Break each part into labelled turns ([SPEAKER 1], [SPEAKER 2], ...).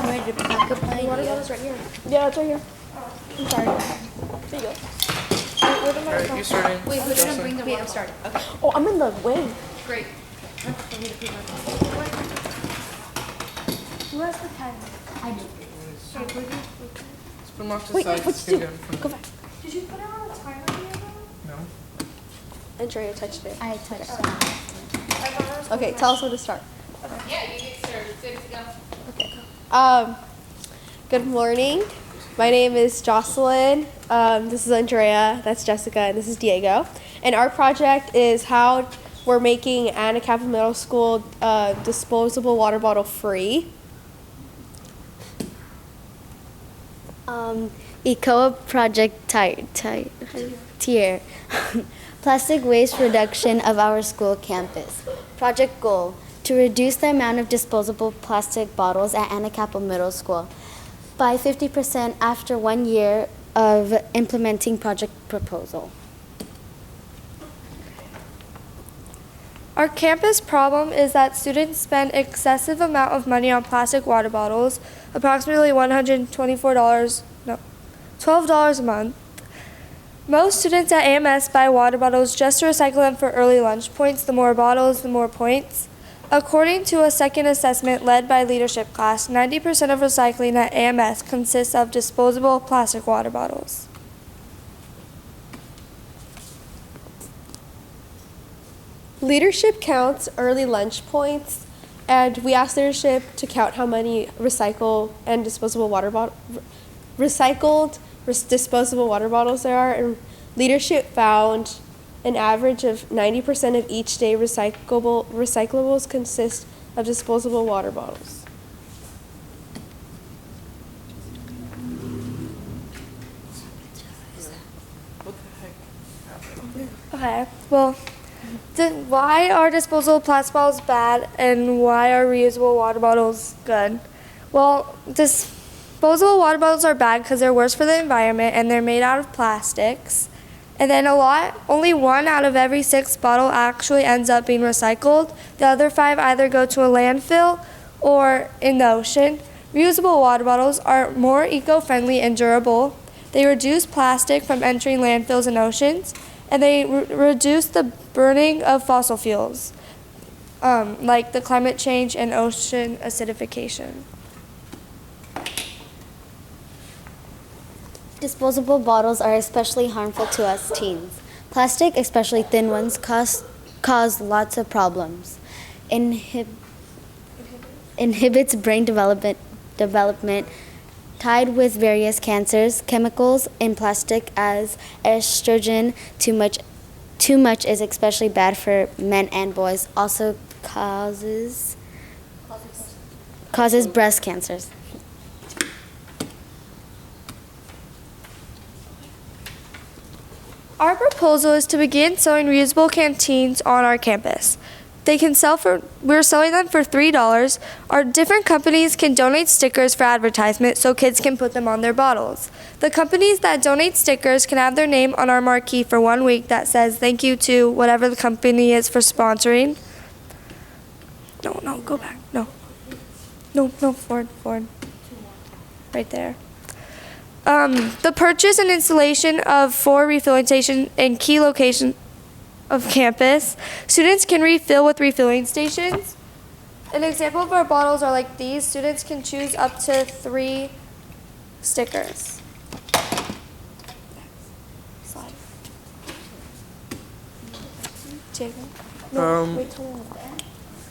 [SPEAKER 1] ready to pack up my
[SPEAKER 2] Water
[SPEAKER 1] idea.
[SPEAKER 2] bottle's right here. Yeah, it's right here. I'm sorry. There you go. Where did my
[SPEAKER 3] Alright, you starting?
[SPEAKER 1] Wait, who didn't bring the water? I'm starting. Okay.
[SPEAKER 2] Oh, I'm in the way.
[SPEAKER 1] Great.
[SPEAKER 2] Who has the pen?
[SPEAKER 1] I do.
[SPEAKER 3] It's been locked
[SPEAKER 2] Wait,
[SPEAKER 3] aside.
[SPEAKER 2] what's
[SPEAKER 3] It's been
[SPEAKER 2] two?
[SPEAKER 3] done from-
[SPEAKER 2] Go back.
[SPEAKER 4] Did you put it on a timer the other one?
[SPEAKER 3] No.
[SPEAKER 2] Andrea touched it.
[SPEAKER 1] I touched it.
[SPEAKER 4] I thought it was
[SPEAKER 2] Okay, tell us when to start.
[SPEAKER 1] Yeah, you get started. Good to go.
[SPEAKER 2] Okay. Good morning. My name is Jocelyn. This is Andrea. That's Jessica. And this is Diego. And our project is how we're making Anacapa Middle School disposable water bottle free.
[SPEAKER 5] EECCOA project tier. Plastic waste reduction of our school campus. Project goal: to reduce the amount of disposable plastic bottles at Anacapa Middle School by 50% after 1 year of implementing project proposal.
[SPEAKER 6] Our campus problem is that students spend excessive amount of money on plastic water bottles, approximately $12 a month. Most students at AMS buy water bottles just to recycle them for early lunch points. The more bottles, the more points. According to a second assessment led by leadership class, 90% of recycling at AMS consists of disposable plastic water bottles.
[SPEAKER 2] Leadership counts early lunch points, and we asked leadership to count how many recycled disposable water bottles there are, and leadership found an average of 90% of each day recyclables consist of disposable water bottles.
[SPEAKER 3] What the heck happened?
[SPEAKER 6] Okay, well, why are disposable plastic bottles bad and why are reusable water bottles good? Well, disposable water bottles are bad because they're worse for the environment and they're made out of plastics. And then only 1 out of every 6 bottle actually ends up being recycled. The other 5 either go to a landfill or in the ocean. Reusable water bottles are more eco-friendly and durable. They reduce plastic from entering landfills and oceans, and they reduce the burning of fossil fuels, like the climate change and ocean acidification.
[SPEAKER 5] Disposable bottles are especially harmful to us teens. Plastic, especially thin ones, cause lots of problems. Inhibits brain development tied with various cancers. Chemicals in plastic as estrogen, too much is especially bad for men and boys. Also causes breast cancers.
[SPEAKER 6] Our proposal is to begin selling reusable canteens on our campus. We're selling them for $3. Our different companies can donate stickers for advertisement so kids can put them on their bottles. The companies that donate stickers can have their name on our marquee for 1 week that says thank you to whatever the company is for sponsoring. No, go back. No, forward. Right there. The purchase and installation of 4 refilling stations in key locations of campus. Students can refill with refilling stations. An example of our bottles are like these. Students can choose up to 3 stickers. Slide. Jacob? Wait till the end.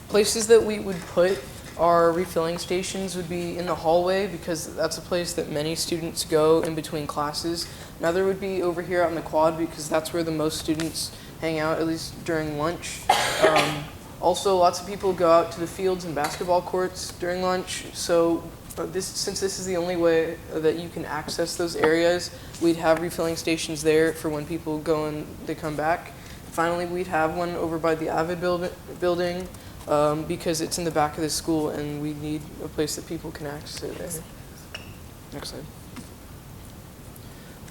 [SPEAKER 3] Places that we would put our refilling stations would be in the hallway because that's a place that many students go in between classes. Another would be over here out in the quad because that's where the most students hang out, at least during lunch. Also, lots of people go out to the fields and basketball courts during lunch. So since this is the only way that you can access those areas, we'd have refilling stations there for when people go and they come back. Finally, we'd have one over by the Avid building. Because it's in the back of the school and we need a place that people can access it there. Next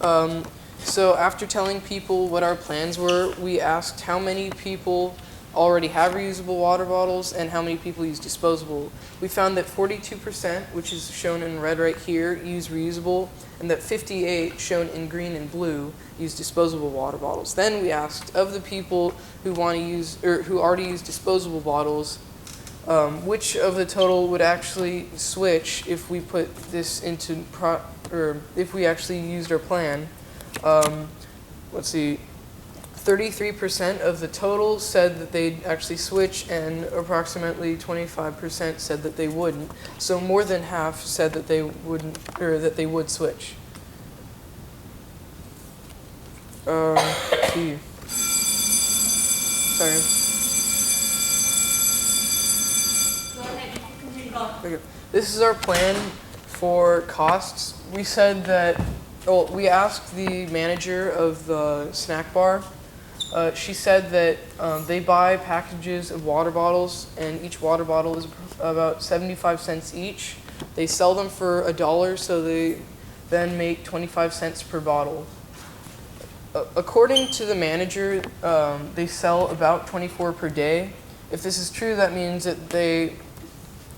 [SPEAKER 3] slide. So after telling people what our plans were, we asked how many people already have reusable water bottles and how many people use disposable. We found that 42%, which is shown in red right here, use reusable, and that 58, shown in green and blue, use disposable water bottles. Then we asked, of the people who want to use, or who already use disposable bottles, which of the total would actually switch if we put this into, or if we actually used our plan? Let's see. 33% of the total said that they'd actually switch, and approximately 25% said that they wouldn't. So more than half said that they wouldn't, or that they would switch. Let's see. Sorry. Okay. This is our plan for costs. We said that, well, we asked the manager of the snack bar. She said that they buy packages of water bottles, and each water bottle is about 75 cents each. They sell them for $1, so they then make 25 cents per bottle. According to the manager, they sell about 24 per day. If this is true, that means that they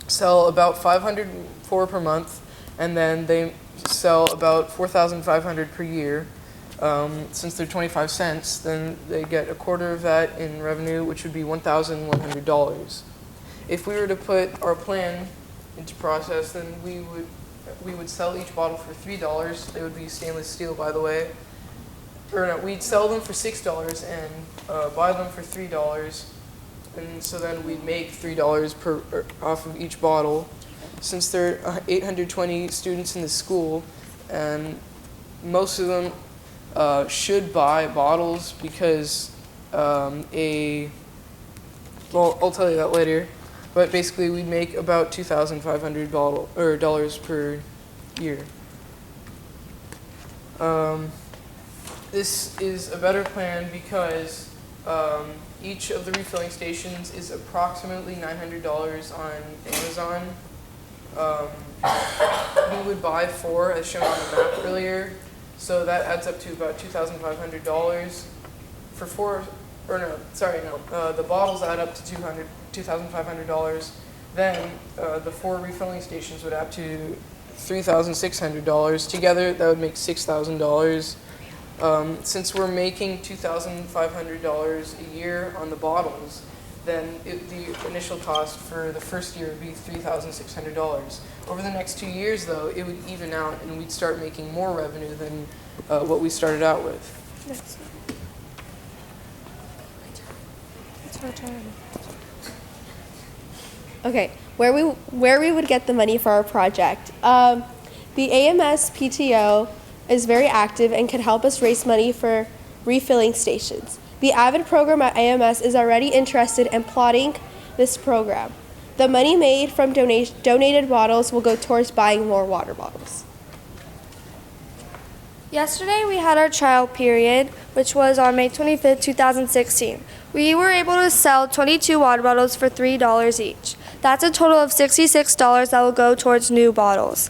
[SPEAKER 3] sell about 504 per month, and then they sell about 4,500 per year. Since they're 25 cents, then they get a quarter of that in revenue, which would be $1,100. If we were to put our plan into process, then we would sell each bottle for $3. They would be stainless steel, by the way. Or no, we'd sell them for $6 and buy them for $3. And so then we'd make $3 off of each bottle. Since there are 820 students in the school, and most of them should buy bottles because well, I'll tell you that later. But basically, we make about $2,500 dollars per year. This is a better plan because each of the refilling stations is approximately $900 on Amazon. We would buy 4 as shown on the map earlier. So that adds up to about $2,500 for 4, or no, sorry, no, the bottles add up to $2,500. Then the 4 refilling stations would add to $3,600. Together, that would make $6,000. Since we're making $2,500 a year on the bottles, then the initial cost for the first year would be $3,600. Over the next 2 years, though, it would even out, and we'd start making more revenue than what we started out with.
[SPEAKER 6] It's her turn.
[SPEAKER 2] Okay, where we would get the money for our project. The AMS PTO is very active and can help us raise money for refilling stations. The AVID program at AMS is already interested in plotting this program. The money made from donated bottles will go towards buying more water bottles.
[SPEAKER 6] Yesterday we had our trial period, which was on May 25th, 2016. We were able to sell 22 water bottles for $3 each. That's a total of $66 that will go towards new bottles.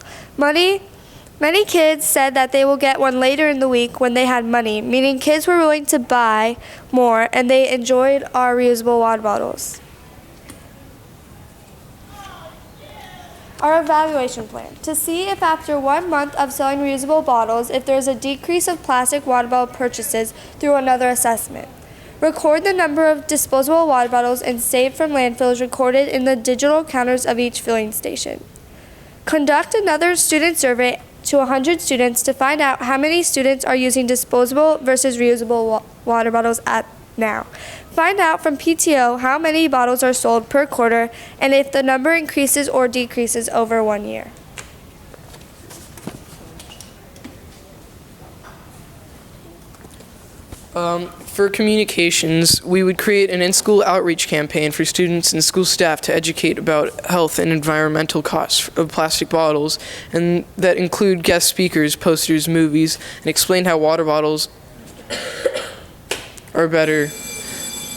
[SPEAKER 6] Many kids said that they will get one later in the week when they had money, meaning kids were willing to buy more and they enjoyed our reusable water bottles. Our evaluation plan. To see if after 1 month of selling reusable bottles, if there is a decrease of plastic water bottle purchases through another assessment. Record the number of disposable water bottles and saved from landfills recorded in the digital counters of each filling station. Conduct another student survey to 100 students to find out how many students are using disposable versus reusable water bottles at now. Find out from PTO how many bottles are sold per quarter and if the number increases or decreases over 1 year.
[SPEAKER 3] For communications, we would create an in-school outreach campaign for students and school staff to educate about health and environmental costs of plastic bottles, and that include guest speakers, posters, movies, and explain how water bottles are better.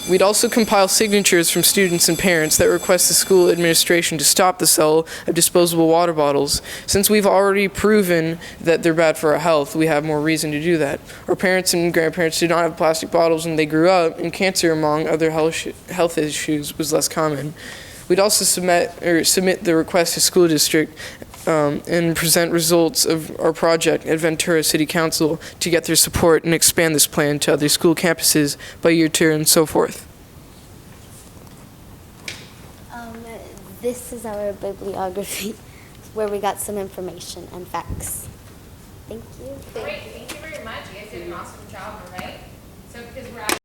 [SPEAKER 3] We'd also compile signatures from students and parents that request the school administration to stop the sale of disposable water bottles. Since we've already proven that they're bad for our health, we have more reason to do that. Our parents and grandparents did not have plastic bottles when they grew up, and cancer, among other health issues, was less common. We'd also submit the request to school district and present results of our project at Ventura City Council to get their support and expand this plan to other school campuses by year 2 and so forth.
[SPEAKER 5] This is our bibliography where we got some information and facts. Thank you.
[SPEAKER 1] Great, thank you very much. You guys did an awesome job, all right? So because we're out